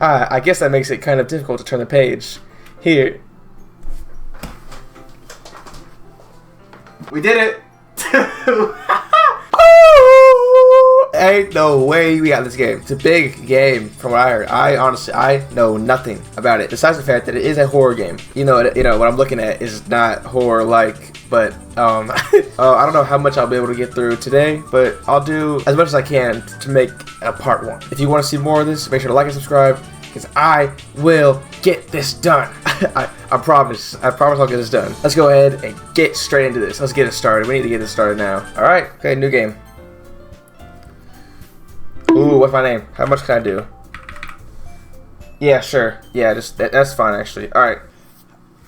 I guess that makes it kind of difficult to turn the page. Here. We did it! Ain't no way we got this game. It's a big game from what I heard. I know nothing about it besides the fact that it is a horror game. You know what I'm looking at is not horror like, but I don't know how much I'll be able to get through today, but I'll do as much as I can to make a part 1. If you want to see more of this, make sure to like and subscribe because I will get this done. I promise I'll get this done. Let's go ahead and get straight into this. Let's get it started. We need to get this started now. Alright, okay, new game. Ooh, what's my name? How much can I do? Yeah, sure. Yeah, that's fine actually. Alright.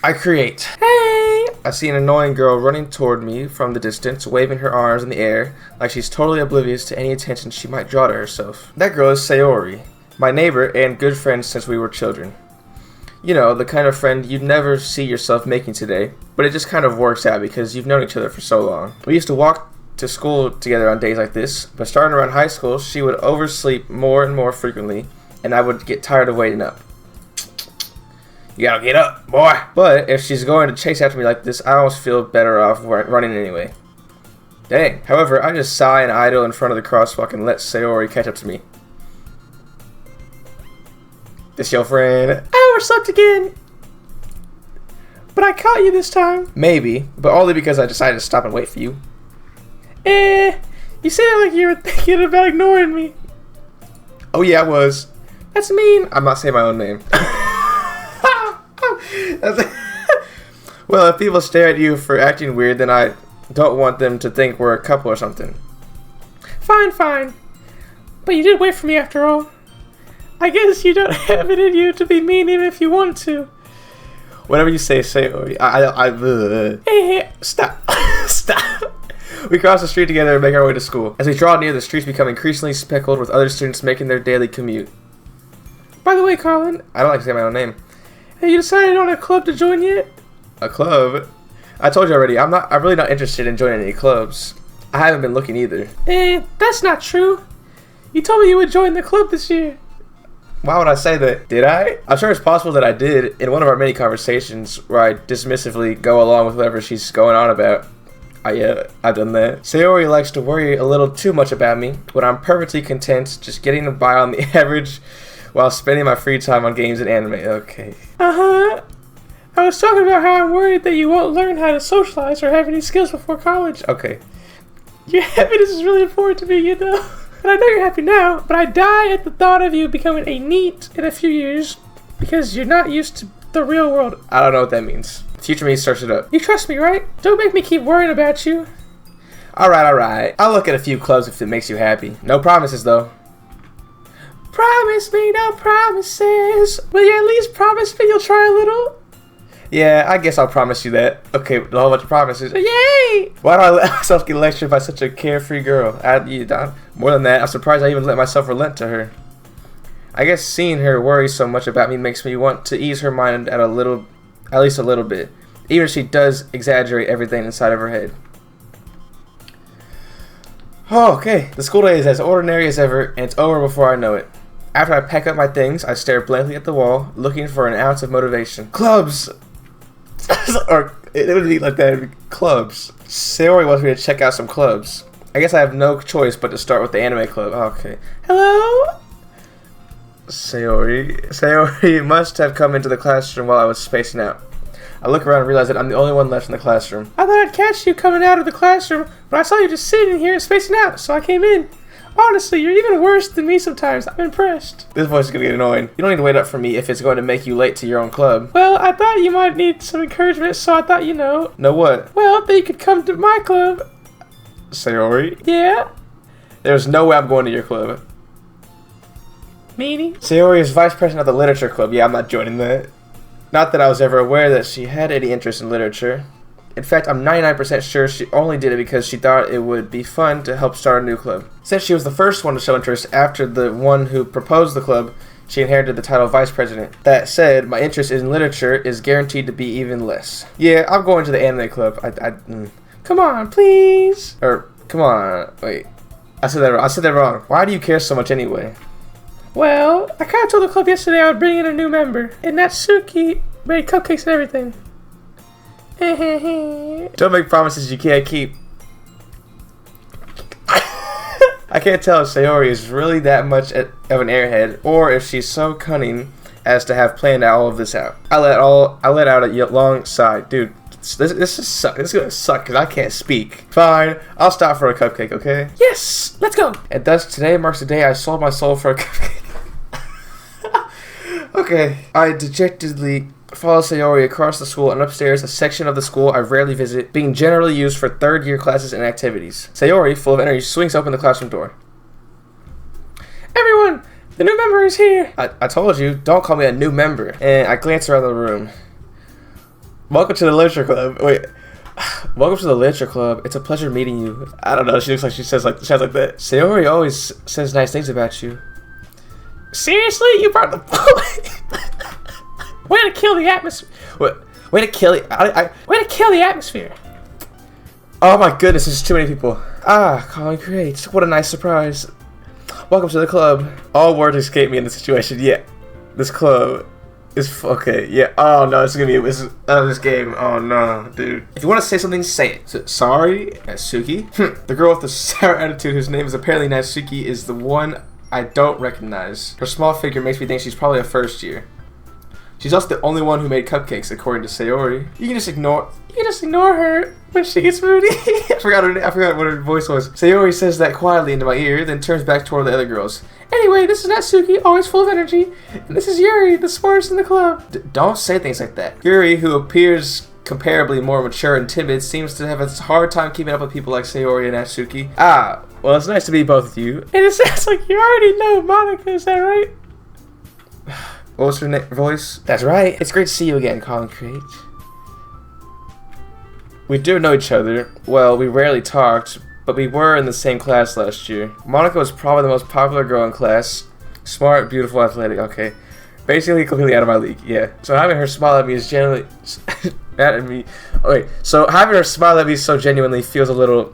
I create. Hey! I see an annoying girl running toward me from the distance, waving her arms in the air like she's totally oblivious to any attention she might draw to herself. That girl is Sayori, my neighbor and good friend since we were children. You know, the kind of friend you'd never see yourself making today, but it just kind of works out because you've known each other for so long. We used to walk to school together on days like this, but starting around high school, she would oversleep more and more frequently, and I would get tired of waiting up. You gotta get up, boy! But if she's going to chase after me like this, I almost feel better off running anyway. Dang. However, I just sigh and idle in front of the crosswalk and let Sayori catch up to me. This your friend? I overslept again! But I caught you this time. Maybe, but only because I decided to stop and wait for you. You sound like you were thinking about ignoring me. Oh yeah, I was. That's mean. I'm not saying my own name. Well, if people stare at you for acting weird, then I don't want them to think we're a couple or something. Fine. But you did wait for me after all. I guess you don't have it in you to be mean even if you want to. Whatever you say, Sayori. Hey, stop. Stop. We cross the street together and make our way to school. As we draw near, the streets become increasingly speckled with other students making their daily commute. By the way, Colin, I don't like to say my own name. Have you decided on a club to join yet? A club? I told you already, I'm really not interested in joining any clubs. I haven't been looking either. That's not true. You told me you would join the club this year. Why would I say that? Did I? I'm sure it's possible that I did in one of our many conversations where I dismissively go along with whatever she's going on about. I've done that. Sayori likes to worry a little too much about me, but I'm perfectly content just getting by on the average while spending my free time on games and anime. Okay. I was talking about how I'm worried that you won't learn how to socialize or have any skills before college. Okay. Your happiness is really important to me, you know. And I know you're happy now, but I die at the thought of you becoming a NEET in a few years because you're not used to the real world. I don't know what that means. Future me search it up. You trust me, right? Don't make me keep worrying about you. Alright. I'll look at a few clubs if it makes you happy. No promises, though. Promise me no promises. Will you at least promise me you'll try a little? Yeah, I guess I'll promise you that. Okay, a whole bunch of promises. Yay! Why do I let myself get lectured by such a carefree girl? More than that, I'm surprised I even let myself relent to her. I guess seeing her worry so much about me makes me want to ease her mind at least a little bit, even if she does exaggerate everything inside of her head. Oh, okay. The school day is as ordinary as ever, and it's over before I know it. After I pack up my things, I stare blankly at the wall, looking for an ounce of motivation. Clubs! Or it would be like that. It'd be clubs. Sayori wants me to check out some clubs. I guess I have no choice but to start with the anime club. Okay. Hello? Sayori must have come into the classroom while I was spacing out. I look around and realize that I'm the only one left in the classroom. I thought I'd catch you coming out of the classroom, but I saw you just sitting here and spacing out, so I came in. Honestly, you're even worse than me sometimes. I'm impressed. This voice is gonna get annoying. You don't need to wait up for me if it's going to make you late to your own club. Well, I thought you might need some encouragement, so I thought, Know what? Well, that you could come to my club. Sayori? Yeah? There's no way I'm going to your club. Meanie? Sayori is vice president of the literature club. Yeah, I'm not joining that. Not that I was ever aware that she had any interest in literature. In fact, I'm 99% sure she only did it because she thought it would be fun to help start a new club. Since she was the first one to show interest after the one who proposed the club, she inherited the title of vice president. That said, my interest in literature is guaranteed to be even less. Yeah, I'm going to the anime club. Come on, please. Or, come on, wait. I said that wrong. Why do you care so much anyway? Well, I kind of told the club yesterday I would bring in a new member, and Natsuki made cupcakes and everything. Don't make promises you can't keep. I can't tell if Sayori is really that much of an airhead, or if she's so cunning as to have planned all of this out. I let out a long sigh. Dude, this is gonna suck because I can't speak. Fine, I'll stop for a cupcake, okay? Yes, let's go. And thus today marks the day I sold my soul for a cupcake. Okay, I dejectedly follow Sayori across the school and upstairs, a section of the school I rarely visit, being generally used for third-year classes and activities. Sayori, full of energy, swings open the classroom door. Everyone, the new member is here. I told you, don't call me a new member. And I glance around the room. Welcome to the Literature Club. Wait. Welcome to the Literature Club. It's a pleasure meeting you. I don't know, she looks like she sounds like that. Sayori always says nice things about you. Seriously? You brought the Way to kill the atmosphere. Way to kill the atmosphere. Oh my goodness, there's too many people. Ah, Colin Creates. What a nice surprise. Welcome to the club. All words escape me in this situation. Yeah. This club is okay. Yeah. Oh no, this is gonna be this game. Oh no, dude. If you want to say something, say it. So, sorry, Natsuki. The girl with the sour attitude whose name is apparently Natsuki is the one I don't recognize. Her small figure makes me think she's probably a first year. She's also the only one who made cupcakes, according to Sayori. You can just ignore her when she gets moody. I forgot what her voice was. Sayori says that quietly into my ear, then turns back toward the other girls. Anyway, this is Natsuki, always full of energy, and this is Yuri, the smartest in the club. Don't say things like that. Yuri, who appears comparably more mature and timid, seems to have a hard time keeping up with people like Sayori and Natsuki. Ah, well, it's nice to meet both of you. And it sounds like you already know Monica, is that right? What was her voice? That's right. It's great to see you again, Colin Create. We do know each other. Well, we rarely talked, but we were in the same class last year. Monica was probably the most popular girl in class. Smart, beautiful, athletic. Okay. Basically completely out of my league. Yeah. So having her smile at me is generally... at me. Okay. So having her smile at me so genuinely feels a little...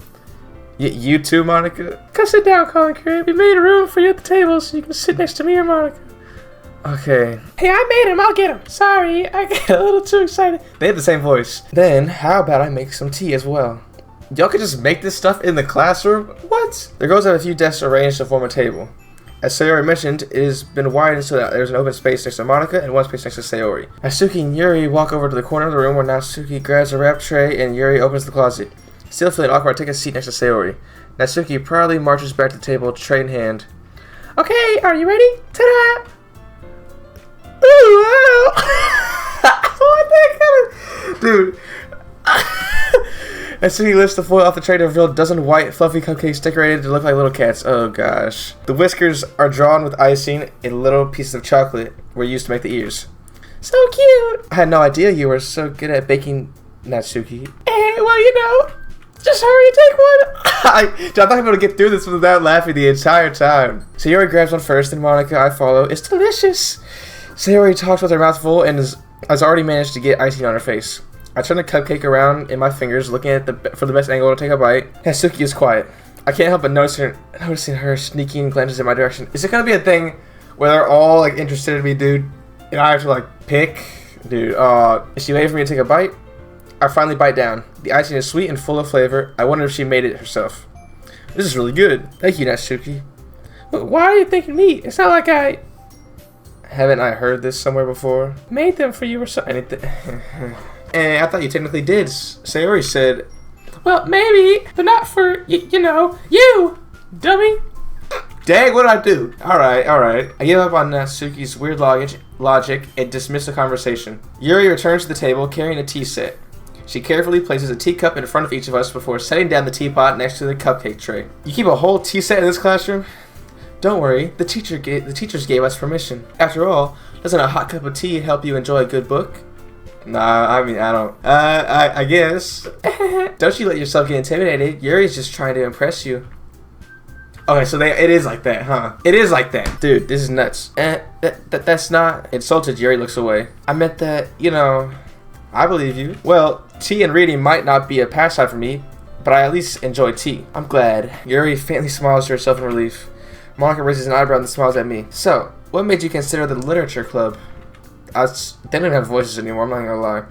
You too, Monica? Come sit down, Colin Create. We made a room for you at the table so you can sit next to me or Monica. Okay. Hey, I made him. I'll get him. Sorry, I get a little too excited. They have the same voice. Then, how about I make some tea as well? Y'all could just make this stuff in the classroom? What? The girls have a few desks arranged to form a table. As Sayori mentioned, it has been widened so that there's an open space next to Monica and one space next to Sayori. Natsuki and Yuri walk over to the corner of the room where Natsuki grabs a wrap tray and Yuri opens the closet. Still feeling awkward, I take a seat next to Sayori. Natsuki proudly marches back to the table, tray in hand. Okay, are you ready? Ta-da! Ooh, wow. What the kind of... Dude. As soon as he lifts the foil off the tray to reveal a dozen white, fluffy cupcakes decorated to look like little cats. Oh, gosh. The whiskers are drawn with icing, and little pieces of chocolate were used to make the ears. So cute. I had no idea you were so good at baking, Natsuki. Well, you know, just hurry and take one. I thought I'd be able to get through this without laughing the entire time. Sayori grabs one first, and Monica, I follow. It's delicious. Sayori talks with her mouth full and has already managed to get icing on her face. I turn the cupcake around in my fingers, looking at for the best angle to take a bite. Natsuki is quiet. I can't help but noticing her sneaking glances in my direction. Is it gonna be a thing where they're all like interested in me, dude? And I have to like pick? Dude, is she waiting for me to take a bite? I finally bite down. The icing is sweet and full of flavor. I wonder if she made it herself. This is really good. Thank you, Natsuki. Why are you thanking me? It's not like I... Haven't I heard this somewhere before? Made them for you or something. And I thought you technically did. Sayori said, well, maybe, but not for, you know, you, dummy. Dang, what did I do? Alright. I give up on Natsuki's weird logic and dismiss the conversation. Yuri returns to the table carrying a tea set. She carefully places a teacup in front of each of us before setting down the teapot next to the cupcake tray. You keep a whole tea set in this classroom? Don't worry, the teachers gave us permission. After all, doesn't a hot cup of tea help you enjoy a good book? Nah, I mean, I don't. I guess. Don't you let yourself get intimidated. Yuri's just trying to impress you. Okay, so it is like that, huh? It is like that. Dude, this is nuts. That's not... Insulted, Yuri looks away. I meant that, you know, I believe you. Well, tea and reading might not be a pastime for me, but I at least enjoy tea. I'm glad. Yuri faintly smiles to herself in relief. Monica raises an eyebrow and smiles at me. So, what made you consider the literature club? They don't have voices anymore, I'm not gonna lie.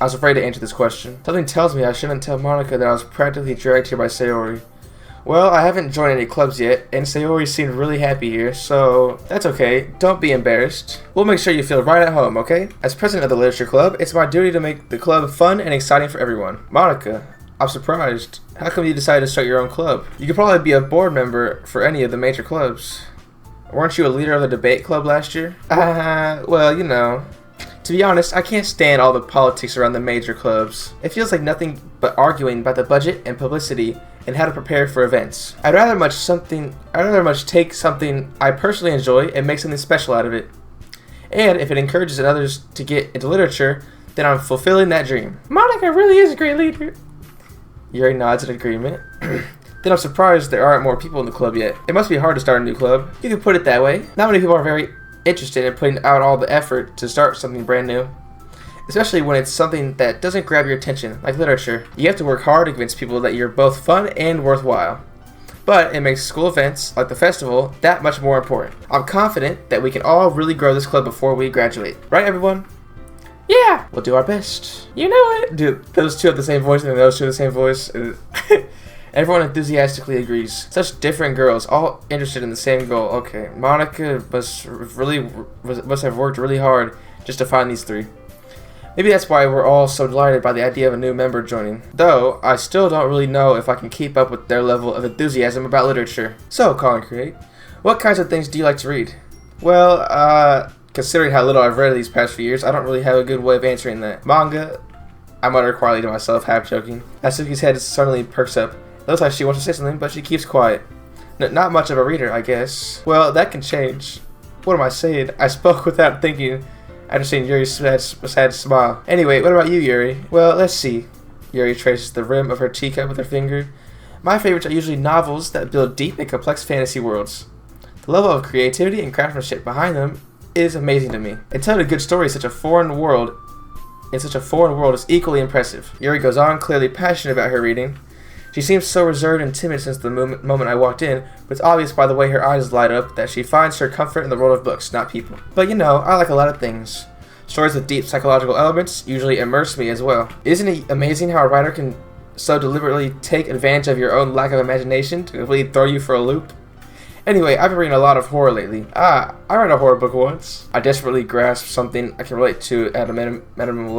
I was afraid to answer this question. Something tells me I shouldn't tell Monica that I was practically dragged here by Sayori. Well, I haven't joined any clubs yet, and Sayori seemed really happy here, so that's okay. Don't be embarrassed. We'll make sure you feel right at home, okay? As president of the literature club, it's my duty to make the club fun and exciting for everyone. Monica, I'm surprised. How come you decided to start your own club? You could probably be a board member for any of the major clubs. Weren't you a leader of the debate club last year? Well, you know. To be honest, I can't stand all the politics around the major clubs. It feels like nothing but arguing about the budget and publicity and how to prepare for events. I'd rather much take something I personally enjoy and make something special out of it. And if it encourages others to get into literature, then I'm fulfilling that dream. Monica really is a great leader. Yuri nods in agreement. Then I'm surprised there aren't more people in the club yet. It must be hard to start a new club. You can put it that way. Not many people are very interested in putting out all the effort to start something brand new. Especially when it's something that doesn't grab your attention, like literature. You have to work hard to convince people that you're both fun and worthwhile. But it makes school events, like the festival, that much more important. I'm confident that we can all really grow this club before we graduate. Right, everyone? Yeah! We'll do our best. You know it! Dude, those two have the same voice and those two have the same voice. Everyone enthusiastically agrees. Such different girls, all interested in the same goal. Okay, Monica must have worked really hard just to find these three. Maybe that's why we're all so delighted by the idea of a new member joining. Though, I still don't really know if I can keep up with their level of enthusiasm about literature. So, Call and Create, what kinds of things do you like to read? Well, considering how little I've read these past few years, I don't really have a good way of answering that. Manga, I mutter quietly to myself, half joking. Natsuki's head suddenly perks up. It looks like she wants to say something, but she keeps quiet. Not much of a reader, I guess. Well, that can change. What am I saying? I spoke without thinking. After seeing Yuri's sad smile. Anyway, what about you, Yuri? Well, let's see. Yuri traces the rim of her teacup with her finger. My favorites are usually novels that build deep and complex fantasy worlds. The level of creativity and craftsmanship behind them is amazing to me. And telling a good story in such a foreign world is equally impressive. Yuri goes on, clearly passionate about her reading. She seems so reserved and timid since the moment I walked in, but it's obvious by the way her eyes light up that she finds her comfort in the world of books, not people. But you know, I like a lot of things. Stories with deep psychological elements usually immerse me as well. Isn't it amazing how a writer can so deliberately take advantage of your own lack of imagination to completely throw you for a loop? Anyway, I've been reading a lot of horror lately. I read a horror book once. I desperately grasped something I can relate to at a minimal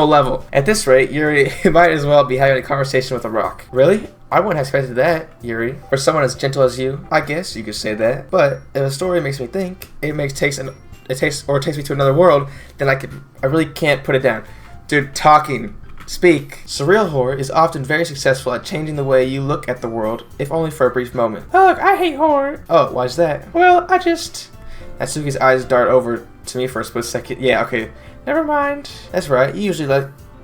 level. At this rate, Yuri might as well be having a conversation with a rock. Really? I wouldn't have expected that, Yuri. For someone as gentle as you, I guess you could say that. But if a story makes me think, takes me to another world, then I really can't put it down. Dude, talking. Speak. Surreal horror is often very successful at changing the way you look at the world, if only for a brief moment. Look, I hate horror. Oh, why's that? Well, Natsuki's eyes dart over to me for a split second. Yeah, okay. Never mind. That's right. You usually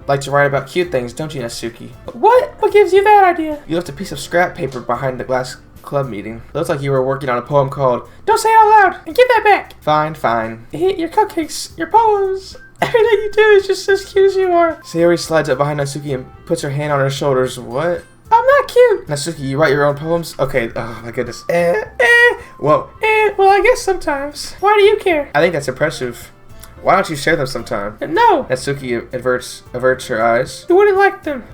like to write about cute things, don't you, Natsuki? What? What gives you that idea? You left a piece of scrap paper behind the last club meeting. It looks like you were working on a poem called Don't Say It Out Loud and Give That Back. Fine. Your cupcakes, your poems. Everything you do is just as cute as you are. Sayori slides up behind Natsuki and puts her hand on her shoulders. What? I'm not cute. Natsuki, you write your own poems? Okay, oh my goodness. Whoa. Well, I guess sometimes. Why do you care? I think that's impressive. Why don't you share them sometime? No. Natsuki averts her eyes. You wouldn't like them.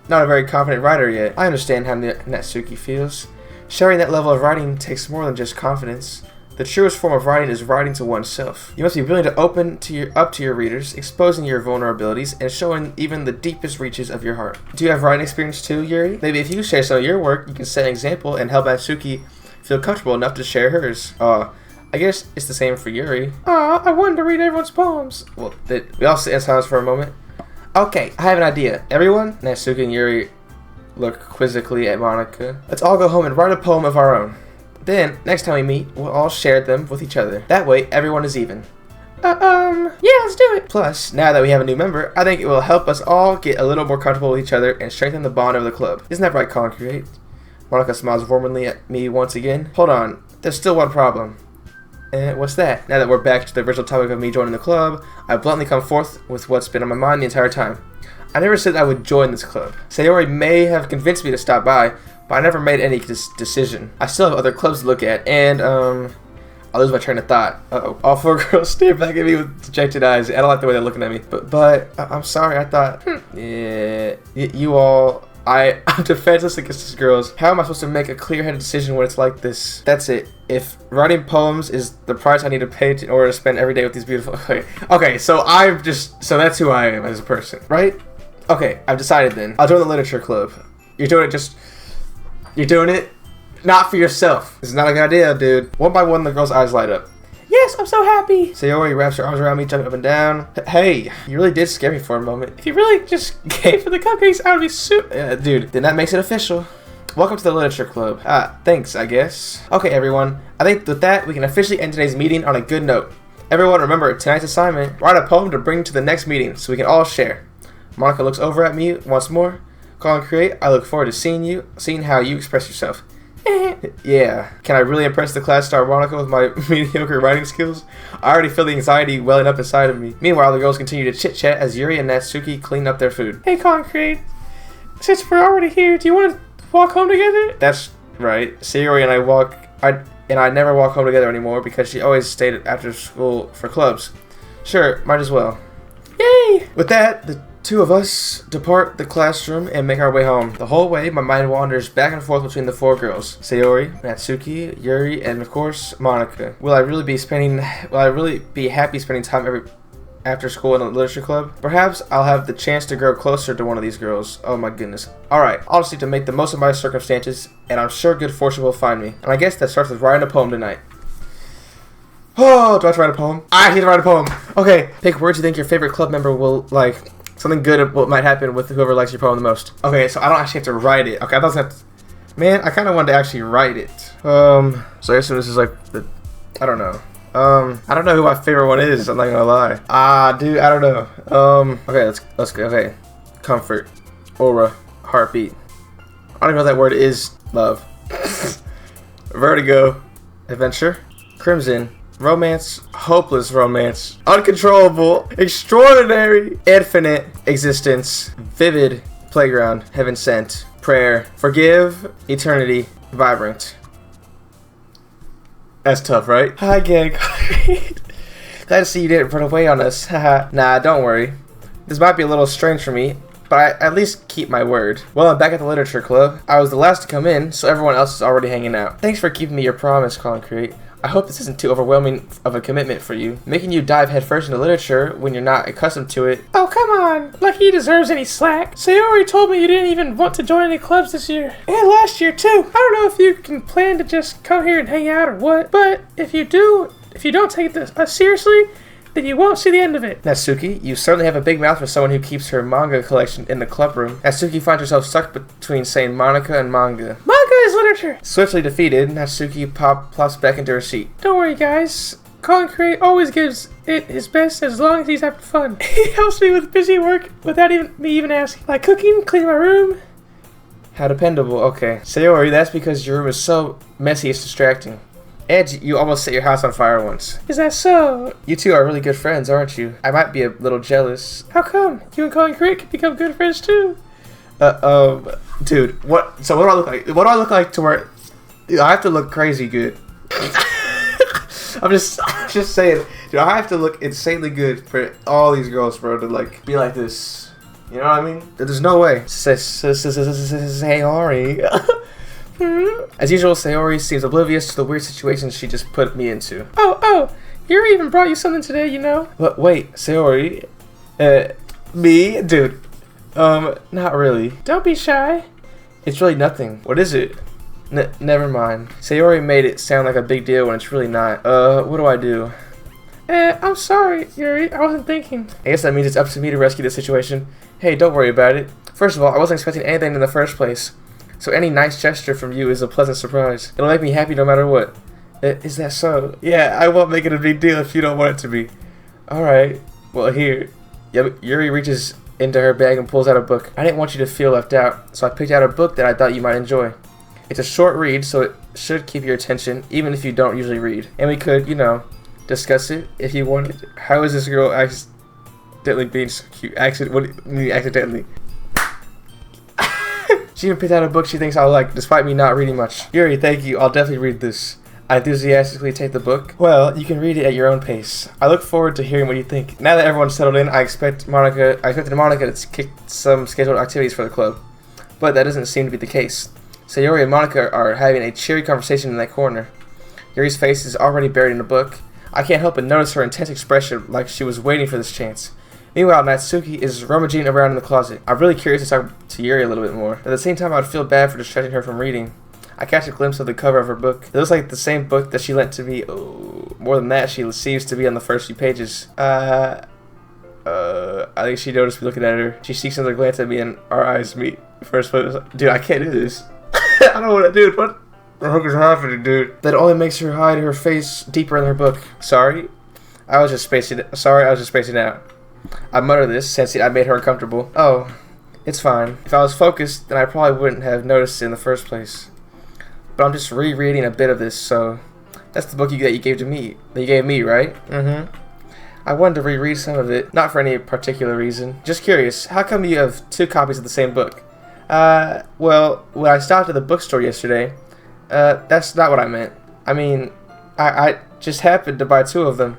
Not a very confident writer yet. I understand how Natsuki feels. Sharing that level of writing takes more than just confidence. The truest form of writing is writing to oneself. You must be willing to open up to your readers, exposing your vulnerabilities, and showing even the deepest reaches of your heart. Do you have writing experience too, Yuri? Maybe if you share some of your work, you can set an example and help Natsuki feel comfortable enough to share hers. I guess it's the same for Yuri. I wanted to read everyone's poems. Well, we all sit in silence for a moment. Okay, I have an idea. Everyone? Natsuki and Yuri look quizzically at Monica. Let's all go home and write a poem of our own. Then, next time we meet, we'll all share them with each other. That way, everyone is even. Yeah, let's do it. Plus, now that we have a new member, I think it will help us all get a little more comfortable with each other and strengthen the bond of the club. Isn't that right, Call and Create? Monica smiles warmly at me once again. Hold on, there's still one problem. What's that? Now that we're back to the original topic of me joining the club, I bluntly come forth with what's been on my mind the entire time. I never said I would join this club. Sayori may have convinced me to stop by, but I never made any decision. I still have other clubs to look at, and I lose my train of thought. Uh-oh. All 4 girls stare back at me with dejected eyes. I don't like the way they're looking at me. But I'm sorry. I thought, yeah, you all. I'm defenseless against these girls. How am I supposed to make a clear-headed decision when it's like this? That's it. If writing poems is the price I need to pay in order to spend every day with these beautiful... Okay, so that's who I am as a person, right? Okay, I've decided then. I'll join the literature club. You're doing it not for yourself. This is not a good idea, dude. One by one, the girl's eyes light up. Yes, I'm so happy. Sayori wraps her arms around me, jumping up and down. Hey, you really did scare me for a moment. If you really just came for the cupcakes, I would be super... dude, then that makes it official. Welcome to the literature club. Thanks, I guess. Okay, everyone. I think with that, we can officially end today's meeting on a good note. Everyone, remember tonight's assignment. Write a poem to bring to the next meeting so we can all share. Monica looks over at me once more. Call and create. I look forward to seeing how you express yourself. Yeah. Can I really impress the class star Monica with my mediocre writing skills? I already feel the anxiety welling up inside of me. Meanwhile, the girls continue to chit-chat as Yuri and Natsuki clean up their food. Hey, Concrete. Since we're already here, do you want to walk home together? That's right. Sayori and I never walk home together anymore because she always stayed after school for clubs. Sure, might as well. Yay! With that, the 2 of us depart the classroom and make our way home. The whole way, my mind wanders back and forth between the 4 girls. Sayori, Natsuki, Yuri, and of course, Monica. Will I really be happy spending time after school in the literature club? Perhaps I'll have the chance to grow closer to one of these girls. Oh my goodness. Alright, I'll just need to make the most of my circumstances, and I'm sure good fortune will find me. And I guess that starts with writing a poem tonight. Oh, do I have to write a poem? I need to write a poem. Okay, pick words you think your favorite club member will like. Something good might happen with whoever likes your poem the most. Okay, so I don't actually have to write it. Okay, I thought I have to... Man, I kind of wanted to actually write it. So I assume this is like the... I don't know. I don't know who my favorite one is. I'm not gonna lie. Dude, I don't know. Okay, let's go. Okay, comfort, aura, heartbeat. I don't know what that word is. Love, vertigo, adventure, crimson, romance, hopeless romance, uncontrollable, extraordinary, infinite, existence, vivid, playground, heaven sent, prayer, forgive, eternity, vibrant. That's tough, right? Hi again. Glad to see you didn't run away on us. Haha. Nah, don't worry. This might be a little strange for me, but I at least keep my word. Well, I'm back at the literature club. I was the last to come in, so everyone else is already hanging out. Thanks for keeping me your promise, Concrete. I hope this isn't too overwhelming of a commitment for you. Making you dive headfirst into literature when you're not accustomed to it. Oh, come on. Like he deserves any slack. Sayori told me you didn't even want to join any clubs this year. And last year, too. I don't know if you can plan to just come here and hang out or what, but if you don't take this seriously, then you won't see the end of it. Natsuki, you certainly have a big mouth for someone who keeps her manga collection in the club room. Natsuki finds herself stuck between saying Monica and manga. Manga is literature! Swiftly defeated, Natsuki plops back into her seat. Don't worry, guys. Concrete always gives it his best as long as he's having fun. He helps me with busy work without me even asking. Like cooking, cleaning my room. How dependable, okay. Sayori, that's because your room is so messy it's distracting. And you almost set your house on fire once. Is that so? You two are really good friends, aren't you? I might be a little jealous. How come? You and Concrete could become good friends too. Dude, what? So what do I look like? What do I look like to where I have to look crazy good? I'm just saying, dude. I have to look insanely good for all these girls, bro, to like be like this. You know what I mean? There's no way. Sayori. As usual, Sayori seems oblivious to the weird situation she just put me into. Oh, Yuri even brought you something today, you know? But wait, Sayori, me? Dude, not really. Don't be shy. It's really nothing. What is it? Never mind. Sayori made it sound like a big deal when it's really not. What do I do? I'm sorry, Yuri. I wasn't thinking. I guess that means it's up to me to rescue the situation. Hey, don't worry about it. First of all, I wasn't expecting anything in the first place. So any nice gesture from you is a pleasant surprise. It'll make me happy no matter what. Is that so? Yeah, I won't make it a big deal if you don't want it to be. Alright. Well, here. Yuri reaches into her bag and pulls out a book. I didn't want you to feel left out, so I picked out a book that I thought you might enjoy. It's a short read, so it should keep your attention, even if you don't usually read. And we could, discuss it if you wanted. How is this girl accidentally being so cute? What do you mean accidentally? She even picked out a book she thinks I'll like, despite me not reading much. Yuri, thank you. I'll definitely read this. I enthusiastically take the book. Well, you can read it at your own pace. I look forward to hearing what you think. Now that everyone's settled in, I expected Monica to kick some scheduled activities for the club. But that doesn't seem to be the case. So Yuri and Monica are having a cheery conversation in that corner. Yuri's face is already buried in a book. I can't help but notice her intense expression like she was waiting for this chance. Meanwhile, Natsuki is rummaging around in the closet. I'm really curious to talk to Yuri a little bit more. At the same time, I would feel bad for distracting her from reading. I catch a glimpse of the cover of her book. It looks like the same book that she lent to me. Oh, more than that, she seems to be on the first few pages. I think she noticed me looking at her. She seeks another glance at me and our eyes meet. First photo. Dude, I can't do this. I don't want to do it. What the heck is happening, dude? That only makes her hide her face deeper in her book. Sorry? I was just spacing out. I mutter this, sensing I made her uncomfortable. Oh, it's fine. If I was focused, then I probably wouldn't have noticed it in the first place. But I'm just rereading a bit of this, so that's the book that you gave me, right? Mm-hmm. I wanted to reread some of it, not for any particular reason. Just curious, how come you have 2 copies of the same book? Well, when I stopped at the bookstore yesterday, that's not what I meant. I mean, I just happened to buy 2 of them.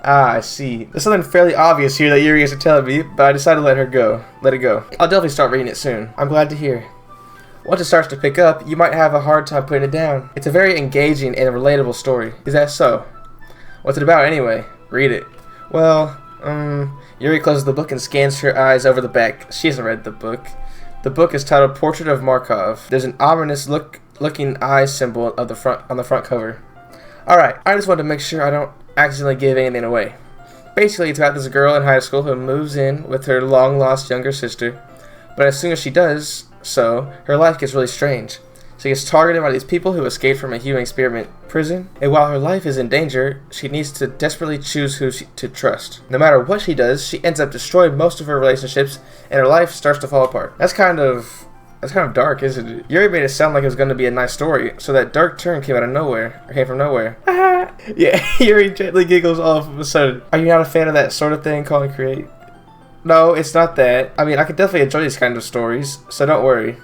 Ah, I see. There's something fairly obvious here that Yuri isn't telling me, but I decided to let it go. I'll definitely start reading it soon. I'm glad to hear. Once it starts to pick up, you might have a hard time putting it down. It's a very engaging and relatable story. Is that so? What's it about anyway? Read it. Well, Yuri closes the book and scans her eyes over the back. She hasn't read the book. The book is titled Portrait of Markov. There's an ominous looking eye symbol on the front cover. Alright, I just wanted to make sure I don't accidentally give anything away. Basically, it's about this girl in high school who moves in with her long-lost younger sister. But as soon as she does so, her life gets really strange. She gets targeted by these people who escaped from a human experiment prison, and while her life is in danger, she needs to desperately choose who to trust. No matter what she does, she ends up destroying most of her relationships, and her life starts to fall apart. That's kind of dark, isn't it? Yuri made it sound like it was going to be a nice story, so that dark turn came from nowhere. Yeah, Yuri gently giggles all of a sudden. Are you not a fan of that sort of thing called create? No, it's not that. I mean, I could definitely enjoy these kind of stories, so don't worry.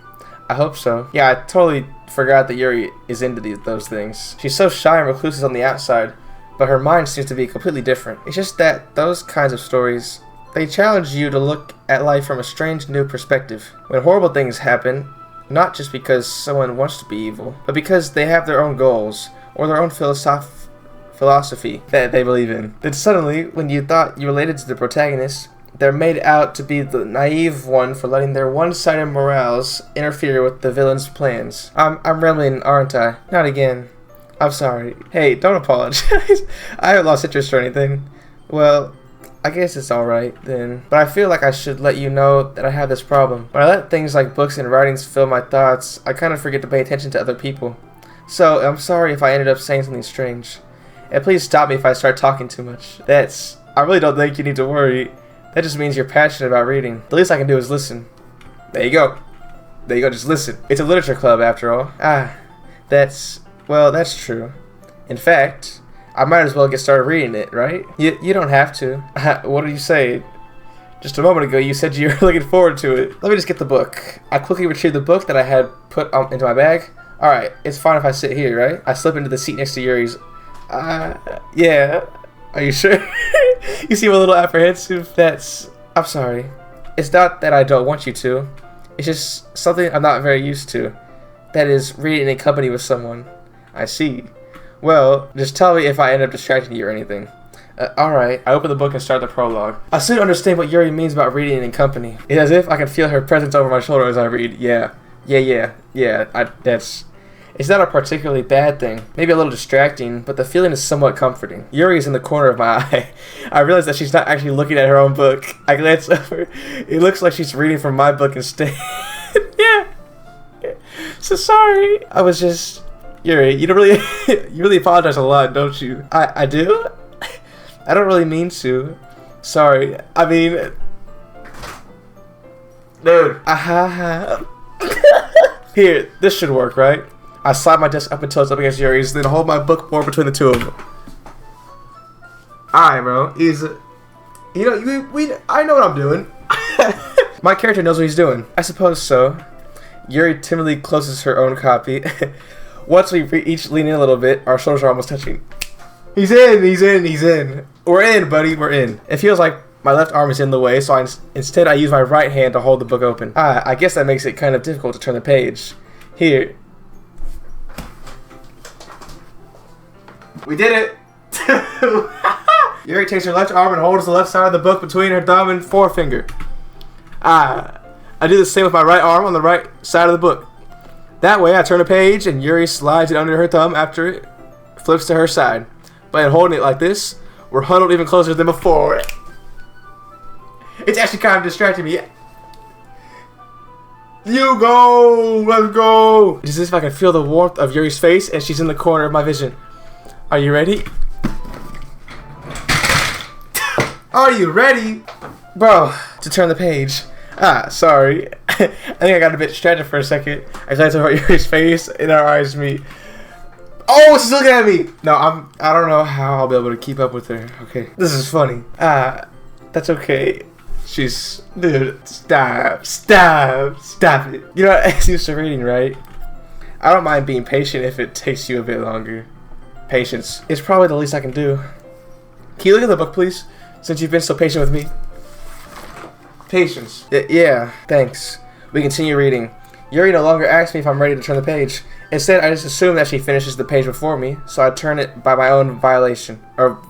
I hope so. Yeah, I totally forgot that Yuri is into those things. She's so shy and reclusive on the outside, but her mind seems to be completely different. It's just that those kinds of stories, they challenge you to look at life from a strange new perspective. When horrible things happen, not just because someone wants to be evil, but because they have their own goals, or their own philosophy that they believe in. Then suddenly, when you thought you related to the protagonist, they're made out to be the naive one for letting their one-sided morals interfere with the villain's plans. I'm rambling, aren't I? Not again. I'm sorry. Hey, don't apologize. I haven't lost interest or anything. Well, I guess it's alright then. But I feel like I should let you know that I have this problem. When I let things like books and writings fill my thoughts, I kind of forget to pay attention to other people. So, I'm sorry if I ended up saying something strange. And please stop me if I start talking too much. I really don't think you need to worry. That just means you're passionate about reading. The least I can do is listen. There you go, just listen. It's a literature club after all. That's true. In fact, I might as well get started reading it, right? You don't have to. What did you say? Just a moment ago you said you were looking forward to it. Let me just get the book. I quickly retrieved the book that I had put into my bag. Alright, it's fine if I sit here, right? I slip into the seat next to Yuri's. Yeah. Are you sure? You seem a little apprehensive. I'm sorry. It's not that I don't want you to. It's just something I'm not very used to. That is, reading in company with someone. I see. Well, just tell me if I end up distracting you or anything. Alright. I open the book and start the prologue. I soon understand what Yuri means about reading in company. It's as if I can feel her presence over my shoulder as I read. Yeah. It's not a particularly bad thing, maybe a little distracting, but the feeling is somewhat comforting. Yuri is in the corner of my eye. I realize that she's not actually looking at her own book. I glance over. It looks like she's reading from my book instead. Yeah. So sorry. I was just... Yuri, you really apologize a lot, don't you? I do? I don't really mean to. Sorry. I mean... Dude. Here, this should work, right? I slide my desk up until it's up against Yuri's, then hold my book more between the two of them. Alright, bro. I know what I'm doing. My character knows what he's doing. I suppose so. Yuri timidly closes her own copy. Once we each lean in a little bit, our shoulders are almost touching. He's in. We're in, buddy, we're in. It feels like my left arm is in the way, so instead I use my right hand to hold the book open. I guess that makes it kind of difficult to turn the page. Here. We did it! Yuri takes her left arm and holds the left side of the book between her thumb and forefinger. I do the same with my right arm on the right side of the book. That way I turn a page and Yuri slides it under her thumb after it flips to her side. By holding it like this, we're huddled even closer than before. It's actually kind of distracting me. You go! Let's go! It's as if I can feel the warmth of Yuri's face and she's in the corner of my vision. Are you ready? Are you ready? Bro, to turn the page. Sorry. I think I got a bit distracted for a second. I tried to hold Yuri's face and our eyes meet. Oh, she's looking at me! No, I don't know how I'll be able to keep up with her. Okay. This is funny. That's okay. Dude, stop it. You know, as used to reading, right? I don't mind being patient if it takes you a bit longer. Patience is probably the least I can do. Can you look at the book, please? Since you've been so patient with me. Patience. Yeah, thanks. We continue reading. Yuri no longer asks me if I'm ready to turn the page. Instead, I just assume that she finishes the page before me, so I turn it by my own volition. Or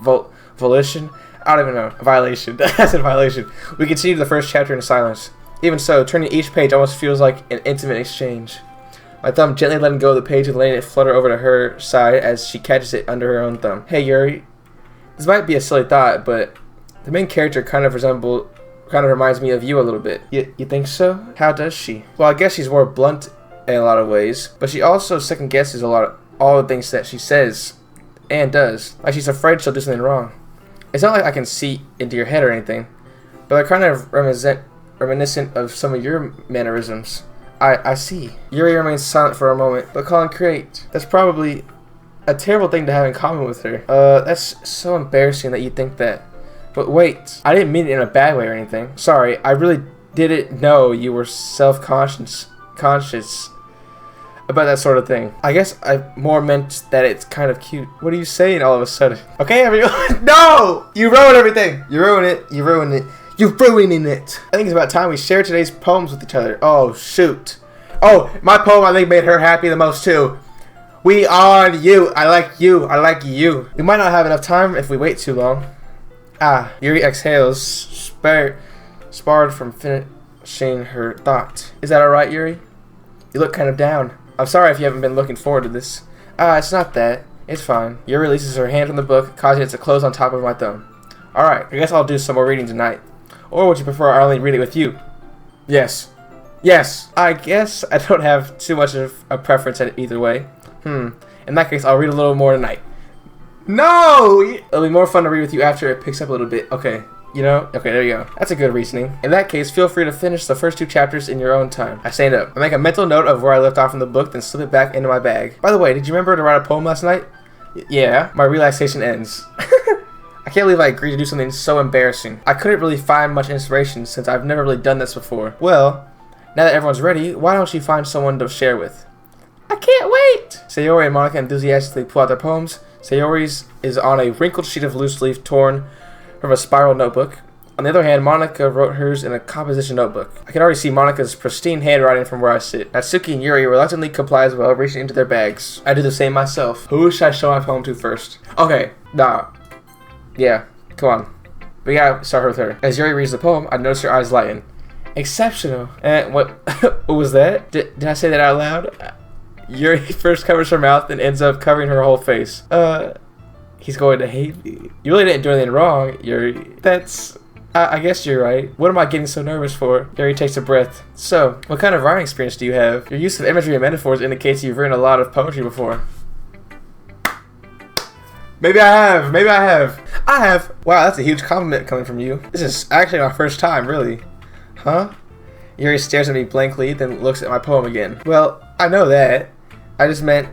volition? I don't even know. Violation. I said violation. We continue the first chapter in silence. Even so, turning each page almost feels like an intimate exchange. My thumb gently letting go of the page and letting it flutter over to her side as she catches it under her own thumb. Hey Yuri. This might be a silly thought, but the main character kind of reminds me of you a little bit. You think so? How does she? Well, I guess she's more blunt in a lot of ways, but she also second guesses all the things that she says and does. Like she's afraid she'll do something wrong. It's not like I can see into your head or anything, but they're kind of reminiscent of some of your mannerisms. I see. Yuri remains silent for a moment, but calling Crate. That's probably a terrible thing to have in common with her. That's so embarrassing that you think that. But wait, I didn't mean it in a bad way or anything. Sorry, I really didn't know you were conscious about that sort of thing. I guess I more meant that it's kind of cute. What are you saying all of a sudden? Okay, everyone. No! You ruined everything. You ruined it. You're ruining it. I think it's about time we share today's poems with each other. Oh, shoot. Oh, my poem I think made her happy the most too. We are you. I like you. I like you. We might not have enough time if we wait too long. Yuri exhales, sparred from finishing her thought. Is that alright, Yuri? You look kind of down. I'm sorry if you haven't been looking forward to this. It's not that. It's fine. Yuri releases her hand from the book, causing it to close on top of my thumb. Alright, I guess I'll do some more reading tonight. Or would you prefer I only read it with you? Yes. Yes. I guess I don't have too much of a preference at either way. In that case, I'll read a little more tonight. No! It'll be more fun to read with you after it picks up a little bit. Okay. You know? Okay, there you go. That's a good reasoning. In that case, feel free to finish the first 2 chapters in your own time. I stand up. I make a mental note of where I left off in the book, then slip it back into my bag. By the way, did you remember to write a poem last night? Yeah. My relaxation ends. I can't believe I agreed to do something so embarrassing. I couldn't really find much inspiration since I've never really done this before. Well, now that everyone's ready, why don't you find someone to share with? I can't wait! Sayori and Monica enthusiastically pull out their poems. Sayori's is on a wrinkled sheet of loose leaf torn from a spiral notebook. On the other hand, Monica wrote hers in a composition notebook. I can already see Monica's pristine handwriting from where I sit. Natsuki and Yuri reluctantly comply as well, reaching into their bags. I do the same myself. Who should I show my poem to first? Okay, yeah, come on. We gotta start with her. As Yuri reads the poem, I notice her eyes lighten. Exceptional. What was that? Did I say that out loud? Yuri first covers her mouth and ends up covering her whole face. He's going to hate me. You really didn't do anything wrong, Yuri. I guess you're right. What am I getting so nervous for? Yuri takes a breath. So, what kind of writing experience do you have? Your use of imagery and metaphors indicates you've written a lot of poetry before. Maybe I have. Wow, that's a huge compliment coming from you. This is actually my first time, really. Huh? Yuri stares at me blankly, then looks at my poem again. Well, I know that. I just meant,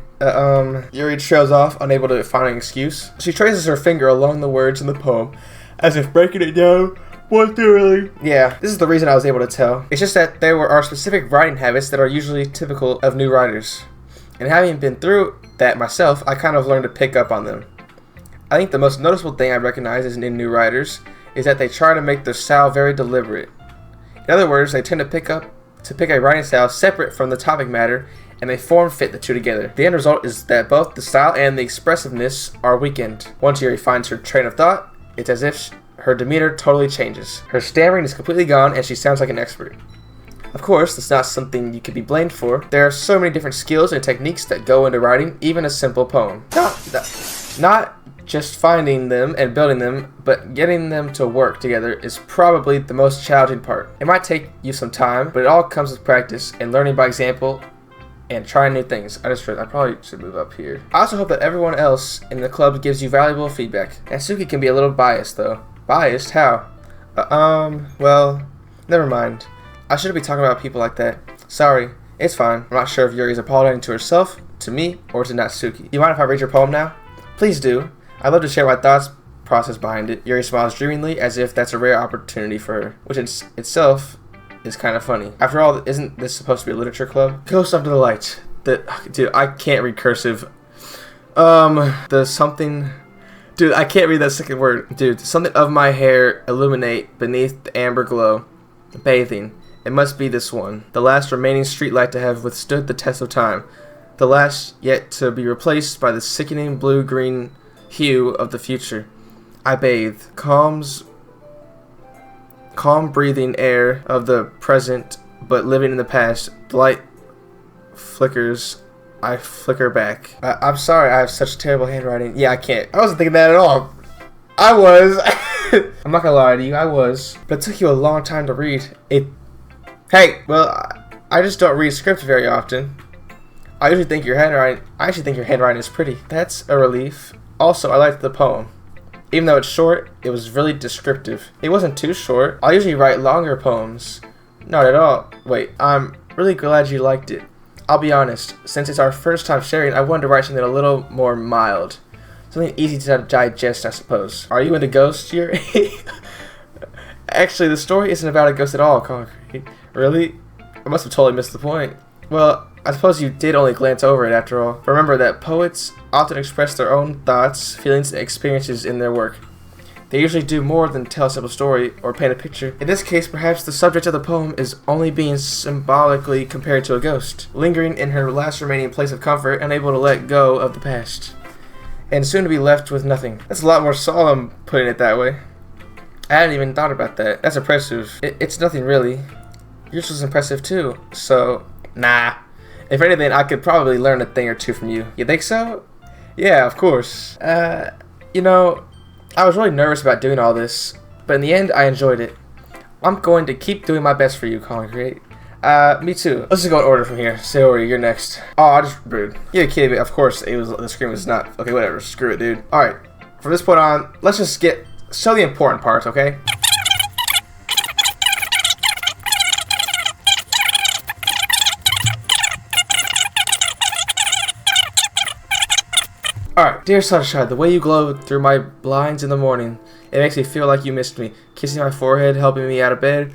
Yuri trails off, unable to find an excuse. She traces her finger along the words in the poem, as if breaking it down Was there really? Yeah, this is the reason I was able to tell. It's just that there are specific writing habits that are usually typical of new writers. And having been through that myself, I kind of learned to pick up on them. I think the most noticeable thing I recognize in new writers is that they try to make their style very deliberate. In other words, they tend to pick a writing style separate from the topic matter, and they form fit the two together. The end result is that both the style and the expressiveness are weakened. Once Yuri finds her train of thought, it's as if her demeanor totally changes. Her stammering is completely gone, and she sounds like an expert. Of course, that's not something you could be blamed for. There are so many different skills and techniques that go into writing even a simple poem. Not just finding them and building them, but getting them to work together is probably the most challenging part. It might take you some time, but it all comes with practice and learning by example and trying new things. I probably should move up here. I also hope that everyone else in the club gives you valuable feedback. Natsuki can be a little biased though. Biased? How? Well, never mind. I shouldn't be talking about people like that. Sorry, it's fine. I'm not sure if Yuri's apologizing to herself, to me, or to Natsuki. You mind if I read your poem now? Please do. I'd love to share my thoughts process behind it. Yuri smiles dreamingly as if that's a rare opportunity for her, which in itself is kind of funny. After all, isn't this supposed to be a literature club? Ghost under the light. Dude, I can't read cursive. The something... Dude, I can't read that second word. Dude, something of my hair illuminate beneath the amber glow. Bathing. It must be this one. The last remaining streetlight to have withstood the test of time. The last yet to be replaced by the sickening blue-green hue of the future. I bathe. Calm breathing air of the present, but living in the past. The light flickers. I flicker back. I'm sorry I have such terrible handwriting. Yeah, I can't. I wasn't thinking that at all. I was. I'm not gonna lie to you, I was. But it took you a long time to read. Hey, well, I just don't read scripts very often. I actually think your handwriting is pretty. That's a relief. Also, I liked the poem. Even though it's short, it was really descriptive. It wasn't too short. I usually write longer poems. Not at all. Wait, I'm really glad you liked it. I'll be honest, since it's our first time sharing, I wanted to write something a little more mild. Something easy to digest, I suppose. Are you into ghosts here? Actually, the story isn't about a ghost at all, Concrete. Really? I must have totally missed the point. Well, I suppose you did only glance over it after all. Remember that poets often express their own thoughts, feelings, and experiences in their work. They usually do more than tell a simple story or paint a picture. In this case, perhaps the subject of the poem is only being symbolically compared to a ghost, lingering in her last remaining place of comfort, unable to let go of the past, and soon to be left with nothing. That's a lot more solemn, putting it that way. I hadn't even thought about that. That's impressive. It's nothing really. Yours was impressive too, so nah. If anything, I could probably learn a thing or two from you. You think so? Yeah, of course. You know, I was really nervous about doing all this, but in the end, I enjoyed it. I'm going to keep doing my best for you, Concrete. Me too. Let's just go in order from here. Sayori, you're next. Oh, I just rude. You're kidding me. Of course, the screen was not. Okay, whatever. Screw it, dude. Alright, from this point on, let's just show the important parts, okay? Alright, dear sunshine, the way you glow through my blinds in the morning, it makes me feel like you missed me. Kissing my forehead, helping me out of bed.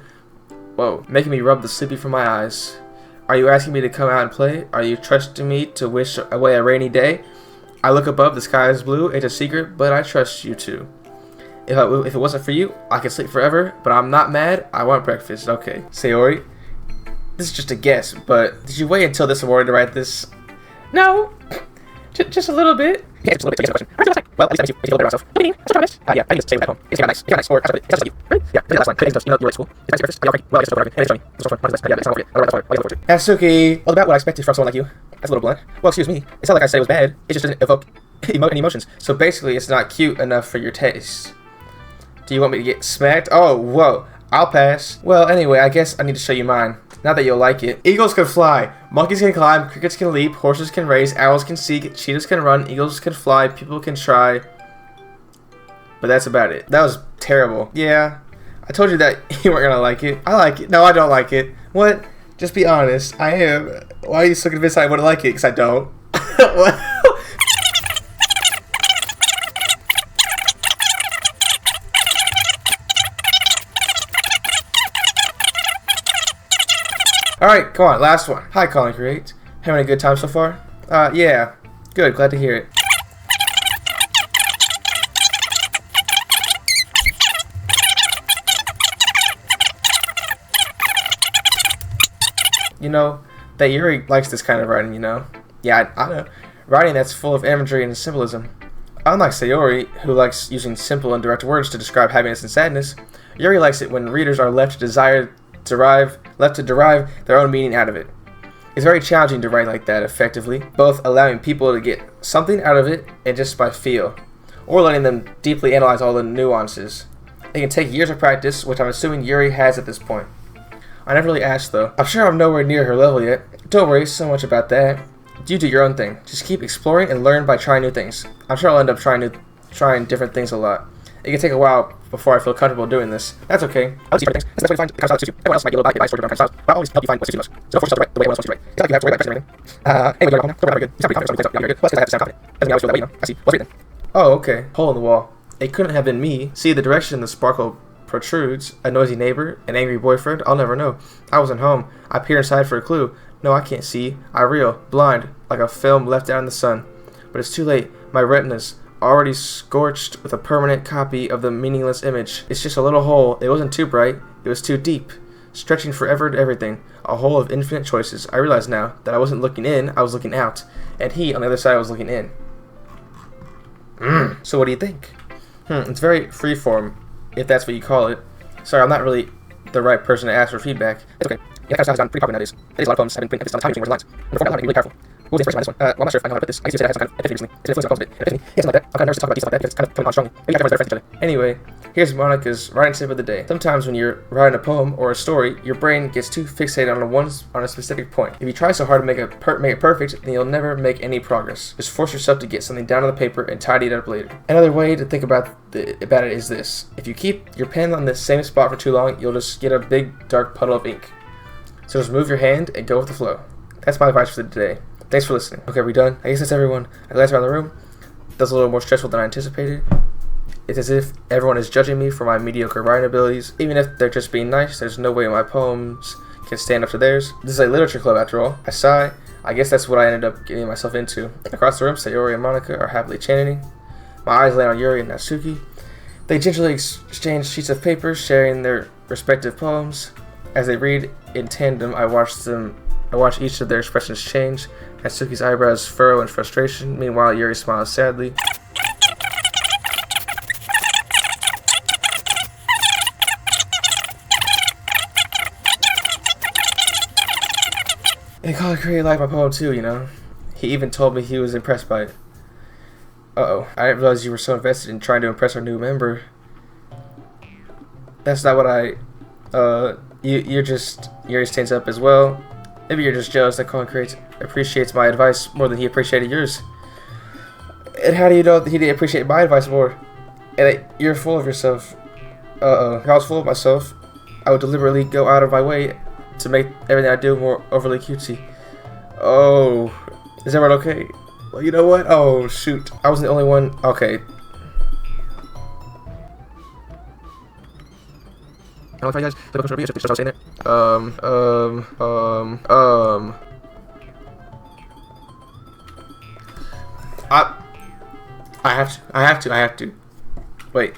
Whoa, making me rub the sleepy from my eyes. Are you asking me to come out and play? Are you trusting me to wish away a rainy day? I look above, the sky is blue, it's a secret, but I trust you too. If it wasn't for you, I could sleep forever, but I'm not mad, I want breakfast. Okay, Sayori, this is just a guess, but did you wait until this morning to write this? No. Just a little bit. Yeah, just a little bit. To answer the question. Well, at least I feel a little bit about myself. What do you mean? What's your yeah, I think it's the same with that poem. It's kind of nice. It's kind of nice. Or, it's just like you. Really? Yeah, the last line. Good things, you know, you're at school. It's nice breakfast. Are you okay? Well, I guess it's whatever. And it's funny. It's so fun. Yeah, it's not worth it. Otherwise, that's what I Natsuki. Well, about what I expected from someone like you. That's a little blunt. Well, excuse me. It's not like I said it was bad. It just doesn't evoke any emotions. So basically, it's not cute enough for your taste. Do you want me to get smacked? Oh, whoa. I'll pass. Well, anyway, I guess I need to show you mine. Not that you'll like it. Eagles can fly, monkeys can climb, crickets can leap, horses can race, owls can seek, cheetahs can run, eagles can fly, people can try. But that's about it. That was terrible. Yeah, I told you that you weren't gonna like it. I like it. No, I don't like it. What? Just be honest. I am. Why are you so convinced I wouldn't like it? Because I don't. What? Alright, come on, last one. Hi, Colin Create. Having a good time so far? Yeah. Good, glad to hear it. You know, that Yuri likes this kind of writing, you know? Yeah, I know. Writing that's full of imagery and symbolism. Unlike Sayori, who likes using simple and direct words to describe happiness and sadness, Yuri likes it when readers are left to derive their own meaning out of it. It's very challenging to write like that effectively, both allowing people to get something out of it and just by feel, or letting them deeply analyze all the nuances. It can take years of practice, which I'm assuming Yuri has at this point. I never really asked though. I'm sure I'm nowhere near her level yet. Don't worry so much about that. You do your own thing. Just keep exploring and learn by trying new things. I'm sure I'll end up trying different things a lot. It can take a while before I feel comfortable doing this. That's okay. I'll see different things. That's the best way to find the kind of style that suits you. Everyone else might get a little bit advice for different kinds of styles, but I'll always help you find what suits you most. So don't force yourself to write the way everyone else wants you to write. It's not like you have to worry about pressing everything. Anyway, you're now. Very good. You sound pretty confident, so you're good. Plus, because I have to sound confident. Doesn't mean I always feel that way, you know. I see. What's reading? Oh, okay. Hole in the wall. It couldn't have been me. See the direction the sparkle protrudes, a noisy neighbor, an angry boyfriend, I'll never know. I wasn't home. I peer inside for a clue. No, I can't see. I reel, blind, like a film left out in the sun. But it's too late. My retina's already scorched with a permanent copy of the meaningless image. It's just a little hole. It wasn't too bright. It was too deep, stretching forever to everything. A hole of infinite choices. I realize now that I wasn't looking in, I was looking out. And he, on the other side, was looking in. So what do you think? It's very freeform, if that's what you call it. Sorry, I'm not really the right person to ask for feedback. It's okay. Yeah, that kind of style has gotten pretty popular nowadays. Nowadays, a lot of poems have been putting emphasis on the time using words and lines. And before that, I be really careful. What was the inspiration behind this one? Well, I'm not sure if I know how to put this. I used to say that I had some kind of epiphany recently. It's been influencing my poems a bit. Epiphany. Yeah, something like that. I'm kind of nervous to talk about stuff like that because it's kind of coming on strongly. Maybe everyone's better friends with each other. Anyway, here's Monica's writing tip of the day. Sometimes when you're writing a poem or a story, your brain gets too fixated on a specific point. If you try so hard to make it perfect, then you'll never make any progress. Just force yourself to get something down on the paper and tidy it up later. Another way to think about it is this. If you keep your pen on the same spot for too long, you'll just get a big dark puddle of ink. So just move your hand and go with the flow. That's my advice for today. Thanks for listening. Okay, we done? I guess that's everyone. I glanced around the room. That's a little more stressful than I anticipated. It's as if everyone is judging me for my mediocre writing abilities. Even if they're just being nice, there's no way my poems can stand up to theirs. This is a literature club after all. I sigh. I guess that's what I ended up getting myself into. Across the room, Sayori and Monica are happily chanting. My eyes land on Yuri and Natsuki. They gingerly exchange sheets of paper, sharing their respective poems. As they read in tandem, I watch each of their expressions change. Natsuki's eyebrows furrow in frustration. Meanwhile, Yuri smiles sadly. And Colin Create liked my poem too, you know. He even told me he was impressed by it. Uh-oh. I didn't realize you were so invested in trying to impress our new member. That's not what Yuri stands up as well. Maybe you're just jealous that Colin Create appreciates my advice more than he appreciated yours. And how do you know that he didn't appreciate my advice more? And that you're full of yourself. Uh-oh. If I was full of myself, I would deliberately go out of my way to make everything I do more overly cutesy. Oh. Is everyone okay? Well, you know what? Oh, shoot. I wasn't the only one. Okay. I don't know if you guys the question just what I was saying there. I have to. Wait.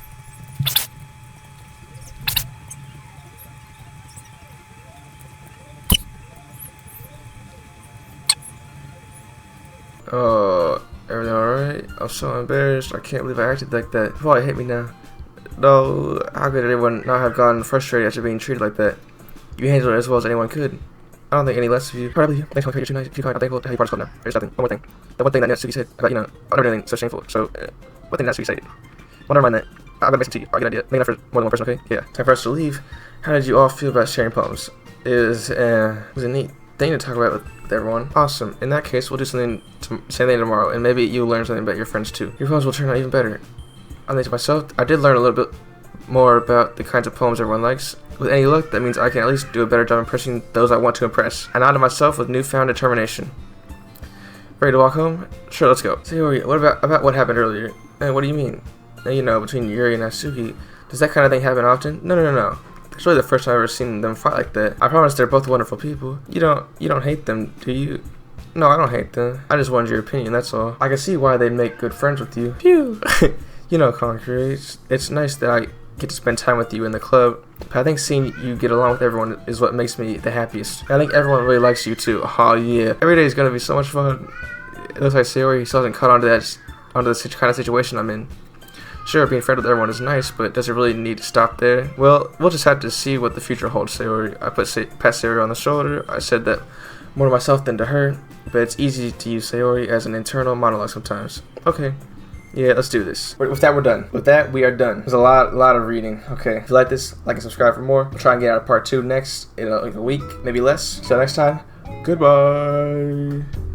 Everything alright? I'm so embarrassed. I can't believe I acted like that. You probably hate me now. No, how could anyone not have gotten frustrated after being treated like that? You handled it as well as anyone could. I don't think any less of you. Probably. Thanks for you're too nice. If you kind, I'm thankful to have you part of this club now. There's nothing. One more thing. The one thing that Natsuki said about, I'll never do anything so shameful. So, what thing Natsuki said? Well, never mind that. I'm gonna make some tea. Alright, good idea. Make enough for more than one person, okay? Yeah. Time for us to leave. How did you all feel about sharing poems? It was a neat thing to talk about with everyone. Awesome. In that case, we'll do same thing tomorrow, and maybe you'll learn something about your friends too. Your poems will turn out even better. I think to myself, I did learn a little bit more about the kinds of poems everyone likes. With any luck, that means I can at least do a better job impressing those I want to impress. I nodded myself with newfound determination. Ready to walk home? Sure, let's go. Sayori, what about what happened earlier? And what do you mean? Now, between Yuri and Natsuki, does that kind of thing happen often? No. The It's really the first time I've ever seen them fight like that. I promise they're both wonderful people. You don't hate them, do you? No, I don't hate them. I just wanted your opinion, that's all. I can see why they'd make good friends with you. Phew. You know, Concrete, it's nice that I get to spend time with you in the club. But I think seeing you get along with everyone is what makes me the happiest. And I think everyone really likes you too. Oh yeah. Every day is gonna be so much fun. It looks like Sayori still hasn't caught onto the kind of situation I'm in. Sure, being friends with everyone is nice, but does it really need to stop there? Well, we'll just have to see what the future holds, Sayori. I pat Sayori on the shoulder. I said that more to myself than to her, but it's easy to use Sayori as an internal monologue sometimes. Okay. Yeah, let's do this. With that, we're done. With that, we are done. There's a lot of reading. Okay, if you like this, like and subscribe for more. We'll try and get out part 2 next in like a week, maybe less. So next time, goodbye.